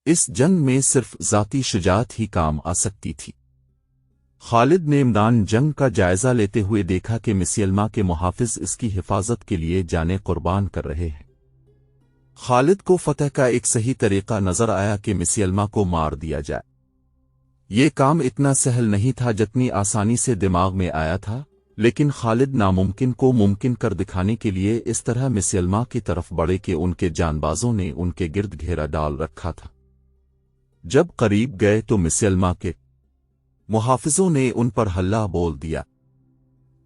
اس جنگ میں صرف ذاتی شجاعت ہی کام آ سکتی تھی۔ خالد نے میدان جنگ کا جائزہ لیتے ہوئے دیکھا کہ مسیلمہ کے محافظ اس کی حفاظت کے لیے جانیں قربان کر رہے ہیں۔ خالد کو فتح کا ایک صحیح طریقہ نظر آیا کہ مسیلمہ کو مار دیا جائے۔ یہ کام اتنا سہل نہیں تھا جتنی آسانی سے دماغ میں آیا تھا، لیکن خالد ناممکن کو ممکن کر دکھانے کے لیے اس طرح مسیلمہ کی طرف بڑھے کہ ان کے جانبازوں نے ان کے گرد گھیرا ڈال رکھا تھا۔ جب قریب گئے تو مسیلمہ کے محافظوں نے ان پر حملہ بول دیا۔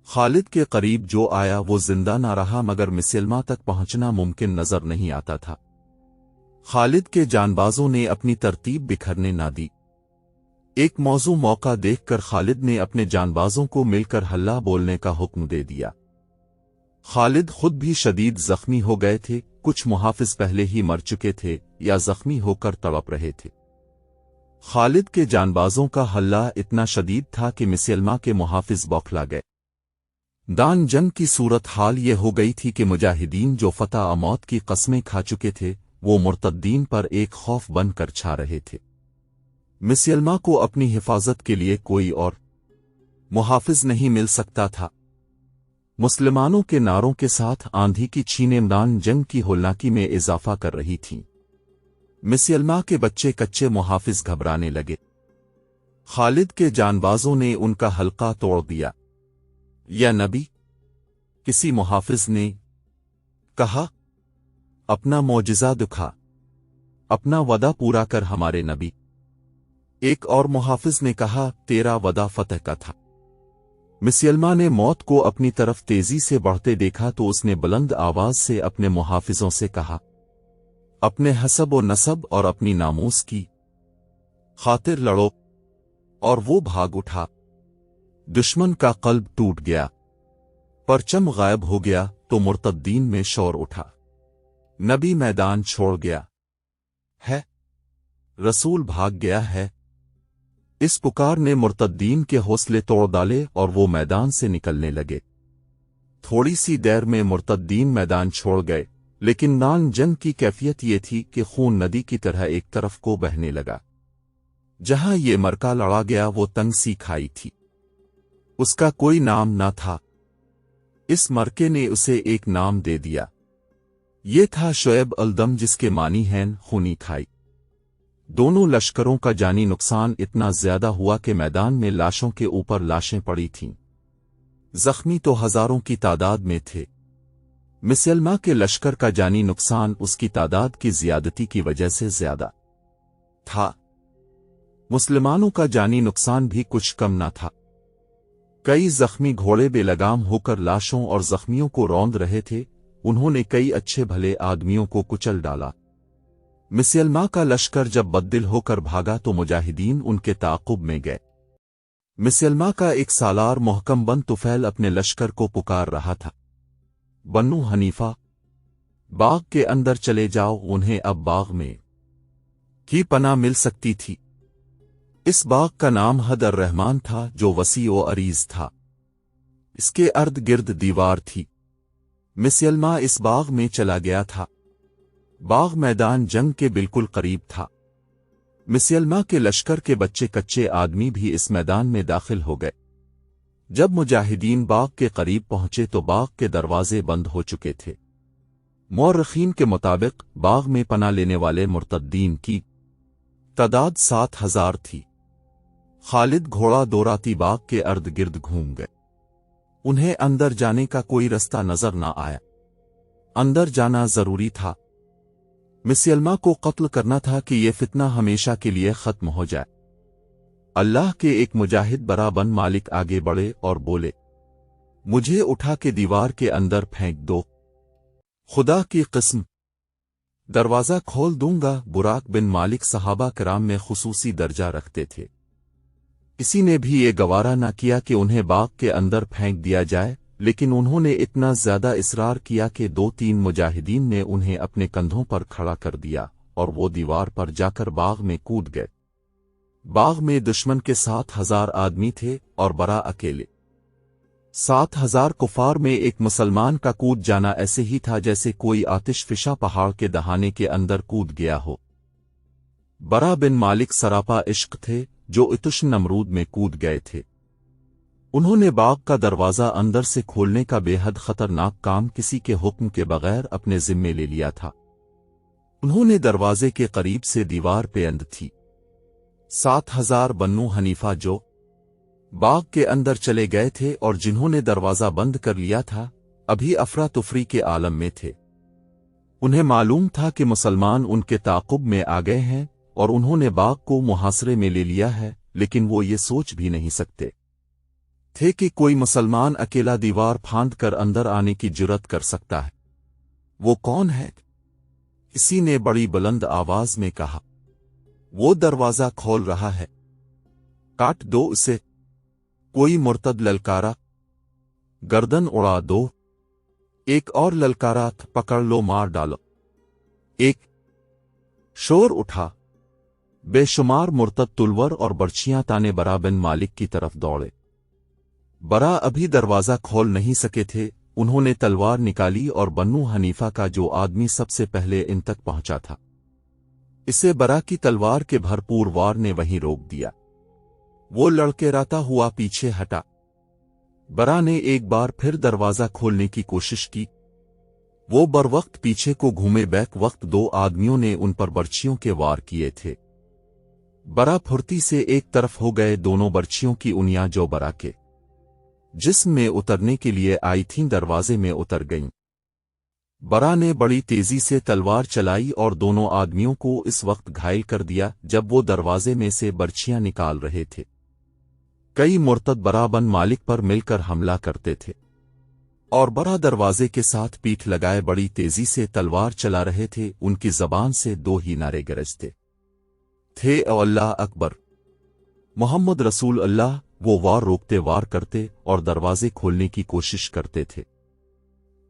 خالد کے قریب جو آیا وہ زندہ نہ رہا، مگر مسیلمہ تک پہنچنا ممکن نظر نہیں آتا تھا۔ خالد کے جانبازوں نے اپنی ترتیب بکھرنے نہ دی۔ ایک موقع دیکھ کر خالد نے اپنے جانبازوں کو مل کر حملہ بولنے کا حکم دے دیا۔ خالد خود بھی شدید زخمی ہو گئے تھے، کچھ محافظ پہلے ہی مر چکے تھے یا زخمی ہو کر تڑپ رہے تھے۔ خالد کے جانبازوں کا حملہ اتنا شدید تھا کہ مسیلمہ کے محافظ بوکھلا گئے۔ دان جنگ کی صورت حال یہ ہو گئی تھی کہ مجاہدین جو فتح و موت کی قسمیں کھا چکے تھے وہ مرتدین پر ایک خوف بن کر چھا رہے تھے۔ مسیلمہ کو اپنی حفاظت کے لیے کوئی اور محافظ نہیں مل سکتا تھا۔ مسلمانوں کے نعروں کے ساتھ آندھی کی چھینیں میدان جنگ کی ہولناکی میں اضافہ کر رہی تھیں۔ مسیلمہ کے بچے کچے محافظ گھبرانے لگے۔ خالد کے جانبازوں نے ان کا حلقہ توڑ دیا۔ یا نبی، کسی محافظ نے کہا، اپنا معجزہ دکھا، اپنا وعدہ پورا کر ہمارے نبی۔ ایک اور محافظ نے کہا، تیرا وعدہ فتح کا تھا۔ مسیلمہ نے موت کو اپنی طرف تیزی سے بڑھتے دیکھا تو اس نے بلند آواز سے اپنے محافظوں سے کہا، اپنے حسب و نسب اور اپنی ناموس کی خاطر لڑو، اور وہ بھاگ اٹھا۔ دشمن کا قلب ٹوٹ گیا، پرچم غائب ہو گیا تو مرتدین میں شور اٹھا۔ نبی میدان چھوڑ گیا ہے، رسول بھاگ گیا ہے۔ اس پکار نے مرتدین کے حوصلے توڑ ڈالے اور وہ میدان سے نکلنے لگے۔ تھوڑی سی دیر میں مرتدین میدان چھوڑ گئے، لیکن میدان جنگ کی کیفیت یہ تھی کہ خون ندی کی طرح ایک طرف کو بہنے لگا۔ جہاں یہ مرکہ لڑا گیا وہ تنگ سی کھائی تھی، اس کا کوئی نام نہ تھا۔ اس مرکے نے اسے ایک نام دے دیا، یہ تھا شعیب الدم، جس کے معنی ہیں خونی کھائی۔ دونوں لشکروں کا جانی نقصان اتنا زیادہ ہوا کہ میدان میں لاشوں کے اوپر لاشیں پڑی تھیں، زخمی تو ہزاروں کی تعداد میں تھے۔ مسیلمہ کے لشکر کا جانی نقصان اس کی تعداد کی زیادتی کی وجہ سے زیادہ تھا۔ مسلمانوں کا جانی نقصان بھی کچھ کم نہ تھا۔ کئی زخمی گھوڑے بے لگام ہو کر لاشوں اور زخمیوں کو روند رہے تھے، انہوں نے کئی اچھے بھلے آدمیوں کو کچل ڈالا۔ مسیلمہ کا لشکر جب بددل ہو کر بھاگا تو مجاہدین ان کے تعاقب میں گئے۔ مسیلمہ کا ایک سالار محکم بن طفیل اپنے لشکر کو پکار رہا تھا، بنو حنیفہ، باغ کے اندر چلے جاؤ، انہیں اب باغ میں کی پناہ مل سکتی تھی۔ اس باغ کا نام حد الرحمان تھا جو وسیع و عریض تھا، اس کے ارد گرد دیوار تھی۔ مسیلمہ اس باغ میں چلا گیا تھا، باغ میدان جنگ کے بالکل قریب تھا۔ مسیلمہ کے لشکر کے بچے کچے آدمی بھی اس میدان میں داخل ہو گئے۔ جب مجاہدین باغ کے قریب پہنچے تو باغ کے دروازے بند ہو چکے تھے۔ مورخین کے مطابق باغ میں پناہ لینے والے مرتدین کی تعداد 7,000 تھی۔ خالد گھوڑا دوراتی باغ کے ارد گرد گھوم گئے، انہیں اندر جانے کا کوئی رستہ نظر نہ آیا۔ اندر جانا ضروری تھا، مسیلمہ کو قتل کرنا تھا کہ یہ فتنہ ہمیشہ کے لیے ختم ہو جائے۔ اللہ کے ایک مجاہد برا بن مالک آگے بڑھے اور بولے، مجھے اٹھا کے دیوار کے اندر پھینک دو، خدا کی قسم دروازہ کھول دوں گا۔ براق بن مالک صحابہ کرام میں خصوصی درجہ رکھتے تھے، کسی نے بھی یہ گوارا نہ کیا کہ انہیں باغ کے اندر پھینک دیا جائے، لیکن انہوں نے اتنا زیادہ اصرار کیا کہ 2-3 مجاہدین نے انہیں اپنے کندھوں پر کھڑا کر دیا اور وہ دیوار پر جا کر باغ میں کود گئے۔ باغ میں دشمن کے 7,000 آدمی تھے اور برا اکیلے۔ 7,000 کفار میں ایک مسلمان کا کود جانا ایسے ہی تھا جیسے کوئی آتش فشاں پہاڑ کے دہانے کے اندر کود گیا ہو۔ बरा बिन मालिक सरापा इश्क थे जो इतुश नमरूद में कूद गए थे। उन्होंने बाग का दरवाजा अंदर से खोलने का बेहद खतरनाक काम किसी के हुक्म के बगैर अपने जिम्मे ले लिया था। उन्होंने दरवाजे के करीब से दीवार पे अंध थी 7000 बन्नू हनीफा जो बाग के अंदर चले गए थे और जिन्होंने दरवाजा बंद कर लिया था अभी अफरा तुफरी के आलम में थे। उन्हें मालूम था कि मुसलमान उनके ताक़ुब में आ गए हैं और उन्होंने बाग को मुहासरे में ले लिया है, लेकिन वो ये सोच भी नहीं सकते थे कि कोई मुसलमान अकेला दीवार फांद कर अंदर आने की जुर्रत कर सकता है। वो कौन है? किसी ने बड़ी बुलंद आवाज में कहा। वो दरवाजा खोल रहा है, काट दो उसे। कोई मुर्तद ललकारा, गर्दन उड़ा दो। एक और ललकारा, पकड़ लो, मार डालो। एक शोर उठा। बेशुमार मुर्तद तुलवर और बर्छियां ताने बरा बिन मालिक की तरफ दौड़े। बरा अभी दरवाजा खोल नहीं सके थे। उन्होंने तलवार निकाली और बन्नू हनीफा का जो आदमी सबसे पहले इन तक पहुंचा था, इसे बरा की तलवार के भरपूर वार ने वहीं रोक दिया। वो लड़खड़ाता हुआ पीछे हटा। बरा ने एक बार फिर दरवाजा खोलने की कोशिश की। वो बरवक्त पीछे को घूमे। बैक वक्त दो आदमियों ने उन पर बर्छियों के वार किए थे। बरा फुर्ती से एक तरफ हो गए। दोनों बर्छियों की उंगलियां जो बरा के जिस्म में उतरने के लिए आई थीं दरवाजे में उतर गईं। बरा ने बड़ी तेजी से तलवार चलाई और दोनों आदमियों को इस वक्त घायल कर दिया जब वो दरवाजे में से बर्छियां निकाल रहे थे। कई मुर्तद बरा बिन मालिक पर मिलकर हमला करते थे और बरा दरवाजे के साथ पीठ लगाए बड़ी तेजी से तलवार चला रहे थे। उनकी जबान से दो ही नारे गरजते थे, अल्लाह अकबर, मोहम्मद रसूल अल्लाह। वो वार रोकते वार करते और दरवाजे खोलने की कोशिश करते थे।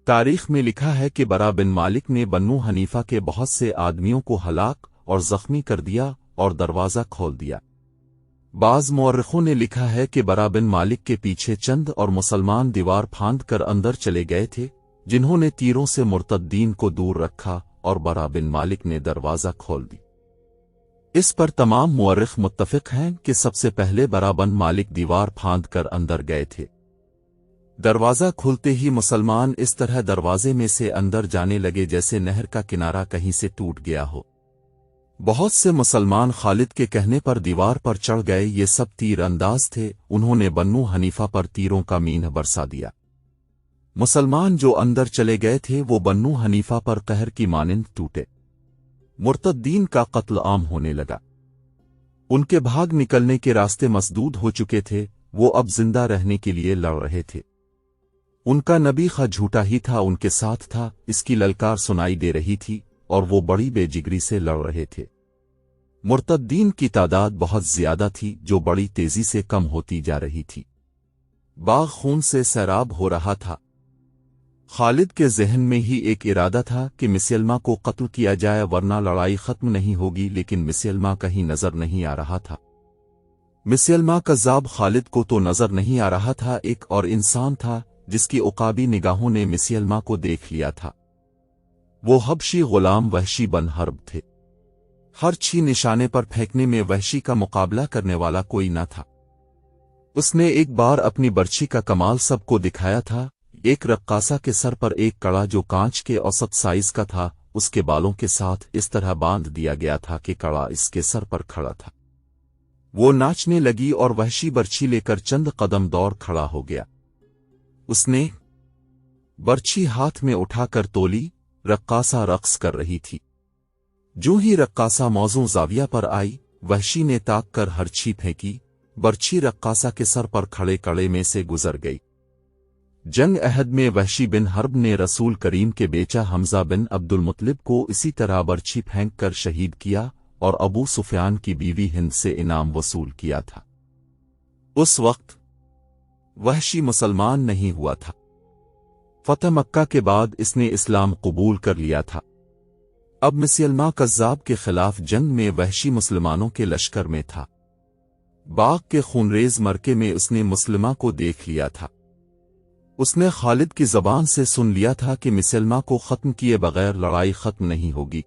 तारीख में लिखा है कि बरा बिन मालिक ने बन्नू हनीफा के बहुत से आदमियों को हलाक और जख्मी कर दिया और दरवाजा खोल दिया। बाज मुअर्रिखों ने लिखा है कि बरा बिन मालिक के पीछे चंद और मुसलमान दीवार फांद कर अंदर चले गए थे, जिन्होंने तीरों से मुर्तद्दीन को दूर रखा और बरा बिन मालिक ने दरवाजा खोल दी। इस पर तमाम मुअर्रिख मुत्तफिक हैं कि सबसे पहले बरा बिन मालिक दीवार फांद कर अंदर गए थे। दरवाजा खुलते ही मुसलमान इस तरह दरवाजे में से अंदर जाने लगे जैसे नहर का किनारा कहीं से टूट गया हो। बहुत से मुसलमान खालिद के कहने पर दीवार पर चढ़ गए। ये सब तीर अंदाज थे। उन्होंने बन्नू हनीफा पर तीरों का मीन बरसा दिया। मुसलमान जो अंदर चले गए थे वो बन्नू हनीफा पर कहर की मानिंद टूटे। मुर्तद्दीन का कत्ल आम होने लगा। उनके भाग निकलने के रास्ते मसदूद हो चुके थे। वो अब जिंदा रहने के लिए लड़ रहे थे। उनका नबी खा झूठा ही था, उनके साथ था, इसकी ललकार सुनाई दे रही थी और वो बड़ी बेजिगरी से लड़ रहे थे। मुर्तद्दीन की तादाद बहुत ज्यादा थी जो बड़ी तेजी से कम होती जा रही थी। बाग खून से सैराब हो रहा था। खालिद के ज़हन में ही एक इरादा था कि मिसलमा को कत्ल किया जाए वरना लड़ाई खत्म नहीं होगी, लेकिन मिसलमा कहीं नजर नहीं आ रहा था। मिसलमा कज़्ज़ाब खालिद को तो नजर नहीं आ रहा था। एक और इंसान था जिसकी उकाबी निगाहों ने मिसलमा को देख लिया था। वो हबशी गुलाम वहशी बिन हर्ब थे। हर छी निशाने पर फेंकने में वहशी का मुकाबला करने वाला कोई न था। उसने एक बार अपनी बर्छी का कमाल सबको दिखाया था। एक रक्कासा के सर पर एक कड़ा जो कांच के औसत साइज का था, उसके बालों के साथ इस तरह बांध दिया गया था कि कड़ा इसके सर पर खड़ा था। वो नाचने लगी और वहशी बर्छी लेकर चंद कदम दौड़ खड़ा हो गया। उसने बर्छी हाथ में उठाकर तोली। रक्कासा रक्स कर रही थी। जो ही रक्कासा मौजू जाविया पर आई, वहशी ने ताक कर हरछी फेंकी। बर्छी रक्कासा के सर पर खड़े कड़े में से गुजर गई। जंग अहद में वहशी बिन हर्ब ने रसूल करीम के बेचा हमजा बिन अब्दुल मुत्तलिब को इसी तरह बर्छी फेंक कर शहीद किया और अबू सुफियान की बीवी हिंद से इनाम वसूल किया था। उस वक्त वहशी मुसलमान नहीं हुआ था। फतह मक्का के बाद इसने इस्लाम कबूल कर लिया था। अब मुसलमा कज़्ज़ाब के खिलाफ जंग में वहशी मुसलमानों के लश्कर में था। बाग के खूनरेज मरके में उसने मुसलमा को देख लिया था। उसने खालिद की जबान से सुन लिया था कि मुसलमा को खत्म किए बगैर लड़ाई खत्म नहीं होगी।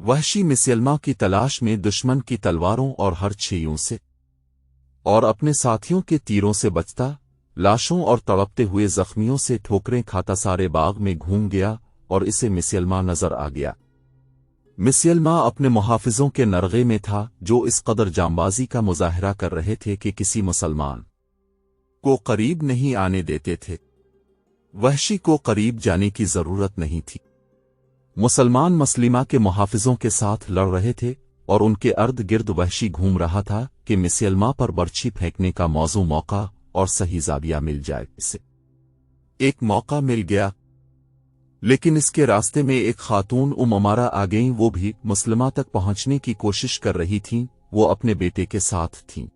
वहशी मिसयलमा की तलाश में दुश्मन की तलवारों और हर छइयों से और अपने साथियों के तीरों से बचता, लाशों और तड़पते हुए जख्मियों से ठोकरें खाता सारे बाग में घूम गया और इसे मिसयलमा नजर आ गया। मिसयलमा अपने मुहाफिजों के नरगे में था जो इस कदर जांबाजी का मुजाहरा कर रहे थे कि किसी मुसलमान को करीब नहीं आने देते थे। वहशी को करीब जाने की जरूरत नहीं थी। मुसलमान मसलिमा के मुहाफिजों के साथ लड़ रहे थे और उनके अर्द गिर्द वहशी घूम रहा था कि मिसयलमा पर बर्छी फेंकने का मौका और सही जाविया मिल जाए। इसे एक मौका मिल गया, लेकिन इसके रास्ते में एक खातून उमारा आ गईं। वो भी मुसलिमा तक पहुंचने की कोशिश कर रही थीं। वो अपने बेटे के साथ थीं।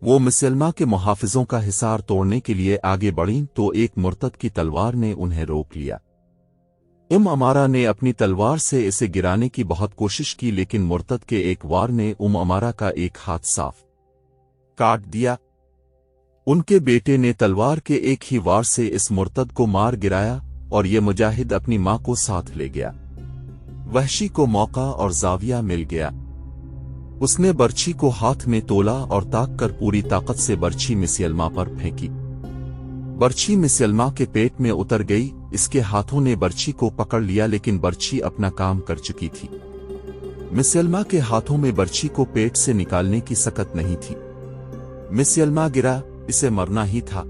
वो मिसयलमा के मुहाफिजों का हिसार तोड़ने के लिए आगे बढ़ीं तो एक मुर्तद की तलवार ने उन्हें रोक लिया। अमारा ने अपनी तलवार से इसे गिराने की बहुत कोशिश की, लेकिन मुर्तद के एक वार ने अमारा का एक हाथ साफ काट दिया। उनके बेटे ने तलवार के एक ही वार से इस मुर्तद को मार गिराया और ये मुजाहिद अपनी मां को साथ ले गया। वहशी को मौका और जाविया मिल गया। उसने बर्छी को हाथ में तोला और ताक कर पूरी ताकत से बर्छी मिसयलमा पर फेंकी। बर्छी मिसयलमा के पेट में उतर गई। इसके हाथों ने बर्छी को पकड़ लिया, लेकिन बर्छी अपना काम कर चुकी थी। मिसयलमा के हाथों में बर्छी को पेट से निकालने की सकत नहीं थी। मिसयलमा गिरा, इसे मरना ही था,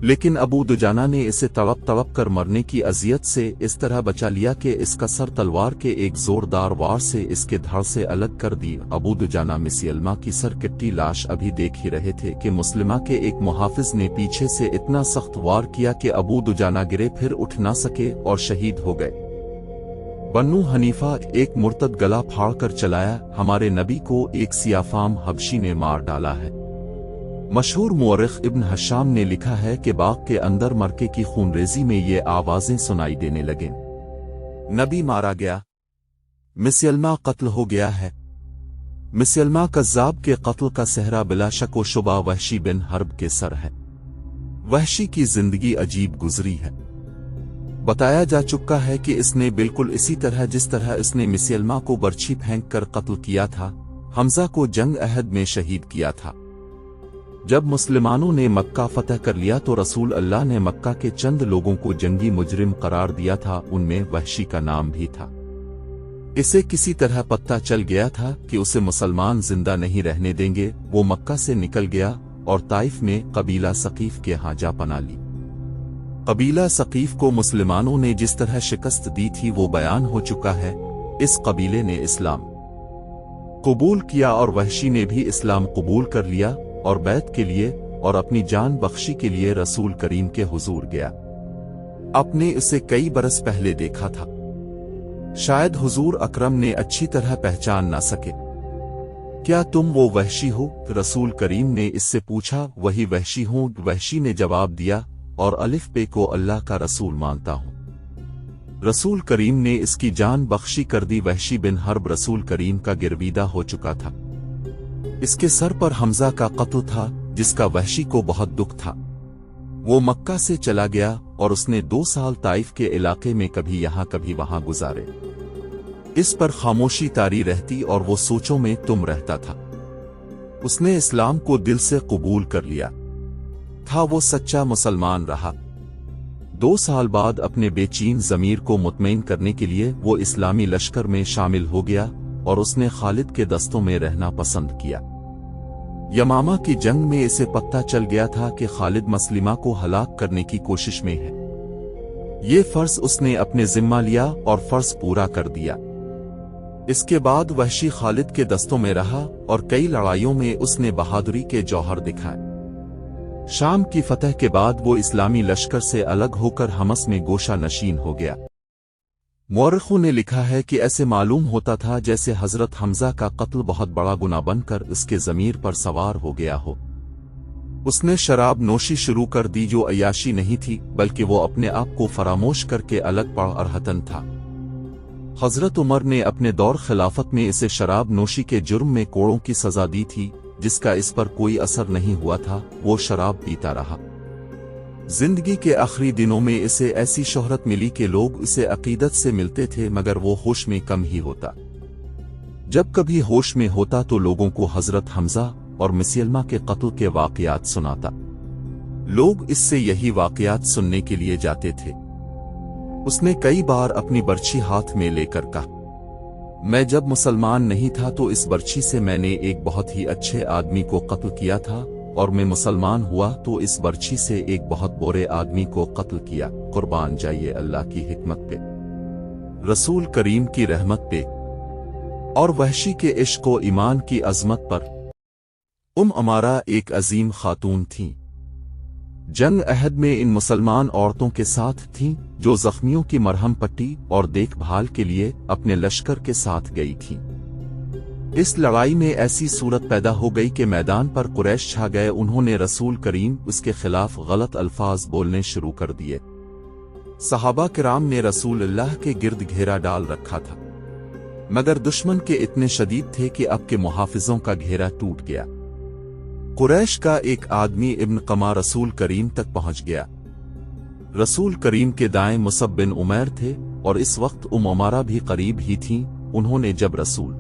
लेकिन अबू दुजाना ने इसे तड़प कर मरने की अजियत से इस तरह बचा लिया कि इसका सर तलवार के एक जोरदार वार से इसके धड़ से अलग कर दी। अबू दुजाना मिसयलमा की सरकट्टी लाश अभी देख ही रहे थे कि मुसलिमा के एक मुहाफिज ने पीछे से इतना सख्त वार किया कि अबू दुजाना गिरे, फिर उठ ना सके और शहीद हो गए। बन्नू हनीफा एक मुर्तद गला फाड़ कर चलाया, हमारे नबी को एक सियाफाम हबशी ने मार डाला है। मशहूर मुअर्रिख इब्न हशाम ने लिखा है कि बाग के अंदर मरके की खूनरेजी में ये आवाजें सुनाई देने लगे, नबी मारा गया, मिसयलमा कत्ल हो गया है। मिसयलमा कज़्ज़ाब के कत्ल का सहरा बिला शक व शुबा वहशी बिन हर्ब के सर है। वहशी की जिंदगी अजीब गुजरी है। बताया जा चुका है कि इसने बिल्कुल इसी तरह जिस तरह इसने मिसयलमा को बर्छी फेंक कर कत्ल किया था, हमजा को जंग अहद में शहीद किया था। जब मुसलमानों ने मक्का फतह कर लिया तो रसूल अल्लाह ने मक्का के चंद लोगों को जंगी मुजरिम करार दिया था, उनमें वहशी का नाम भी था। इसे किसी तरह पता चल गया था कि उसे मुसलमान जिंदा नहीं रहने देंगे। वो मक्का से निकल गया और ताइफ में कबीला सकीफ के यहाँ जा पना ली। कबीला सकीफ को मुसलमानों ने जिस तरह शिकस्त दी थी वो बयान हो चुका है। इस कबीले ने इस्लाम कबूल किया और वहशी ने भी इस्लाम कबूल कर लिया और बैत के लिए और अपनी जान बख्शी के लिए रसूल करीम के हुजूर गया। आपने इसे कई बरस पहले देखा था, शायद हुजूर अकरम ने अच्छी तरह पहचान ना सके। क्या तुम वो वहशी हो? रसूल करीम ने इससे पूछा। वही वहशी हूं, वहशी ने जवाब दिया, और अलिफ पे को अल्लाह का रसूल मानता हूं। रसूल करीम ने इसकी जान बख्शी कर दी। वहशी बिन हर्ब रसूल करीम का गिरवीदा हो चुका था। इसके सर पर हमजा का कत्ल था, जिसका वहशी को बहुत दुख था। वो मक्का से चला गया और उसने 2 साल ताइफ के इलाके में कभी यहां कभी वहां गुजारे। इस पर खामोशी तारी रहती और वो सोचों में तुम रहता था। उसने इस्लाम को दिल से कबूल कर लिया था। वो सच्चा मुसलमान रहा। 2 साल बाद अपने बेचैन ज़मीर को मुतमईन करने के लिए वो इस्लामी लश्कर में शामिल हो गया और उसने खालिद के दस्तों में रहना पसंद किया। यमामा की जंग में इसे पता चल गया था कि खालिद मसलिमा को हलाक करने की कोशिश में है। ये फर्ज उसने अपने जिम्मा लिया और फर्ज पूरा कर दिया। इसके बाद वहशी खालिद के दस्तों में रहा और कई लड़ाइयों में उसने बहादुरी के जौहर दिखाए। शाम की फतह के बाद वो इस्लामी लश्कर से अलग होकर हमस में गोशा नशीन हो गया। मुअर्रिखों ने लिखा है कि ऐसे मालूम होता था जैसे हजरत हमजा का कत्ल बहुत बड़ा गुनाह बनकर उसके ज़मीर पर सवार हो गया हो। उसने शराब नोशी शुरू कर दी, जो अयाशी नहीं थी बल्कि वो अपने आप को फरामोश करके अलग पड़ अरहतन था। हजरत उमर ने अपने दौर खिलाफत में इसे शराब नोशी के जुर्म में कोड़ों की सजा दी थी, जिसका इस पर कोई असर नहीं हुआ था। वो शराब पीता रहा। जिंदगी के आखिरी दिनों में इसे ऐसी शोहरत मिली कि लोग इसे अकीदत से मिलते थे, मगर वो होश में कम ही होता। जब कभी होश में होता तो लोगों को हजरत हमजा और मुसैलमा के कत्ल के वाकयात सुनाता। लोग इससे यही वाकयात सुनने के लिए जाते थे। उसने कई बार अपनी बर्छी हाथ में लेकर कहा, मैं जब मुसलमान नहीं था तो इस बर्छी से मैंने एक बहुत ही अच्छे आदमी को कत्ल किया था, और मैं मुसलमान हुआ तो इस बर्छी से एक बहुत बुरे आदमी को कत्ल किया। कुर्बान जाइए अल्लाह की हिकमत पे, रसूल करीम की रहमत पे और वहशी के इश्क व ईमान की अजमत पर। अमारा एक अजीम खातून थीं। जंग अहद में इन मुसलमान औरतों के साथ थीं जो जख्मियों की मरहम पट्टी और देखभाल के लिए अपने लश्कर के साथ गई थीं। इस लड़ाई में ऐसी सूरत पैदा हो गई कि मैदान पर कुरैश छा गए। उन्होंने रसूल करीम उसके खिलाफ गलत अल्फाज बोलने शुरू कर दिए। सहाबा किराम ने रसूल अल्लाह के गिर्द घेरा डाल रखा था, मगर दुश्मन के इतने शदीद थे कि अब के मुहाफिजों का घेरा टूट गया। कुरैश का एक आदमी इब्न कमा रसूल करीम तक पहुंच गया। रसूल करीम के दाएं मुसब बिन उमैर थे और इस वक्त अमारा भी करीब ही थीं। उन्होंने जब रसूल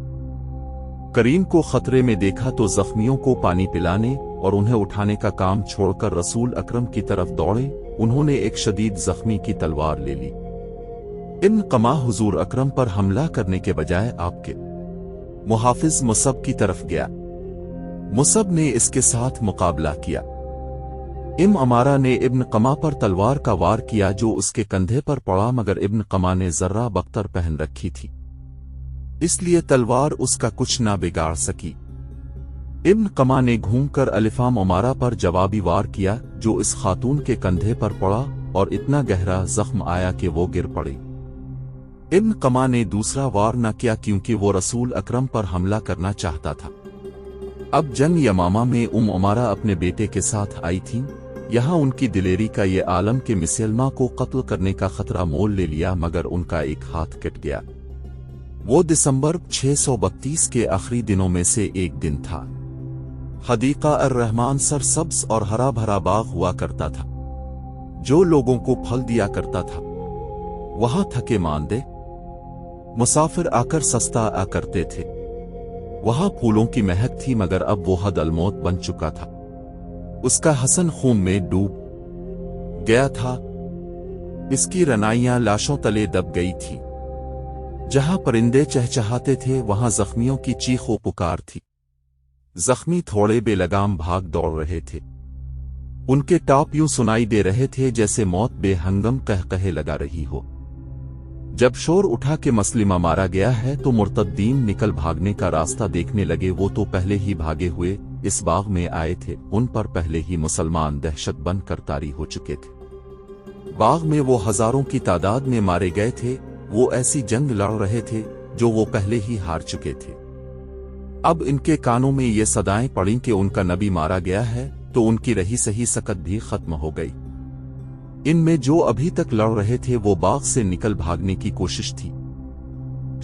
करीम को खतरे में देखा तो जख्मियों को पानी पिलाने और उन्हें उठाने का काम छोड़कर रसूल अकरम की तरफ दौड़े। उन्होंने एक शदीद जख्मी की तलवार ले ली। इब्न कमा हुजूर अकरम पर हमला करने के बजाय आपके मुहाफिज मुसब की तरफ गया। मुसब ने इसके साथ मुकाबला किया। अमारा ने इब्न कमा पर तलवार का वार किया जो उसके कंधे पर पड़ा, मगर इब्न कमा ने जर्रा बख्तर पहन रखी थी, इसलिए तलवार उसका कुछ ना बिगाड़ सकी। इब्न कमा ने घूमकर अलिफाम अमारा पर जवाबी वार किया जो इस खातून के कंधे पर पड़ा और इतना गहरा जख्म आया कि वो गिर पड़ी। इब्न कमा ने दूसरा वार न किया क्योंकि वो रसूल अकरम पर हमला करना चाहता था। अब जंग यमामा में अमारा अपने बेटे के साथ आई थीं। यहाँ उनकी दिलेरी का ये आलम कि मुसैलमा को कत्ल करने का खतरा मोल ले लिया, मगर उनका एक हाथ कट गया। वो दिसंबर 632 के आखिरी दिनों में से एक दिन था। हदीका अर्रहमान सरसब्ज और हरा भरा बाग हुआ करता था जो लोगों को फल दिया करता था। वहां थके मांदे मुसाफिर आकर सस्ता आ करते थे। वहां फूलों की महक थी, मगर अब वो हद अलमौत बन चुका था। उसका हसन खून में डूब गया था। इसकी रनाइयां लाशों तले दब गई थी। जहां परिंदे चहचहाते थे वहां जख्मियों की चीख व पुकार थी। जख्मी थोड़े बेलगाम भाग दौड़ रहे थे। उनके टाप यूं सुनाई दे रहे थे जैसे मौत बेहंगम कहकहे लगा रही हो। जब शोर उठा कि मसलिमा मारा गया है तो मुर्तद्दीन निकल भागने का रास्ता देखने लगे। वो तो पहले ही भागे हुए इस बाग में आए थे। उन पर पहले ही मुसलमान दहशत बनकर तारी हो चुके थे। बाग में वो हजारों की तादाद में मारे गए थे। वो ऐसी जंग लड़ रहे थे जो वो पहले ही हार चुके थे। अब इनके कानों में ये सदाएं पड़ी कि उनका नबी मारा गया है, तो उनकी रही सही सकत भी खत्म हो गई। इनमें जो अभी तक लड़ रहे थे वो बाग से निकल भागने की कोशिश थी।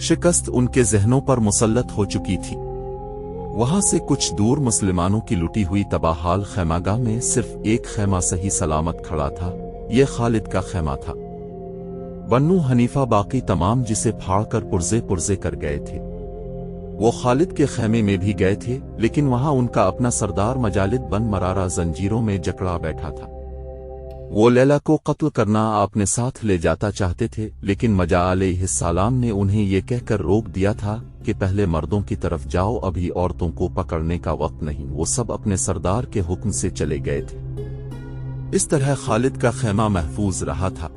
शिकस्त उनके जहनों पर मुसल्लत हो चुकी थी। वहां से कुछ दूर मुसलमानों की लुटी हुई तबाहाल खैमागाह में सिर्फ एक खैमा सही सलामत खड़ा था। यह खालिद का खैमा था। बन्नू हनीफा बाकी तमाम जिसे फाड़कर पुर्जे पुर्जे कर गए थे। वो खालिद के खैमे में भी गए थे, लेकिन वहां उनका अपना सरदार मजालिद बन मरारा जंजीरों में जकड़ा बैठा था। वो लैला को कत्ल करना अपने साथ ले जाता चाहते थे, लेकिन मजा अलैहिस्सलाम ने उन्हें ये कहकर रोक दिया था कि पहले मर्दों की तरफ जाओ, अभी औरतों को पकड़ने का वक्त नहीं। वो सब अपने सरदार के हुक्म से चले गए थे। इस तरह खालिद का खैमा महफूज रहा था।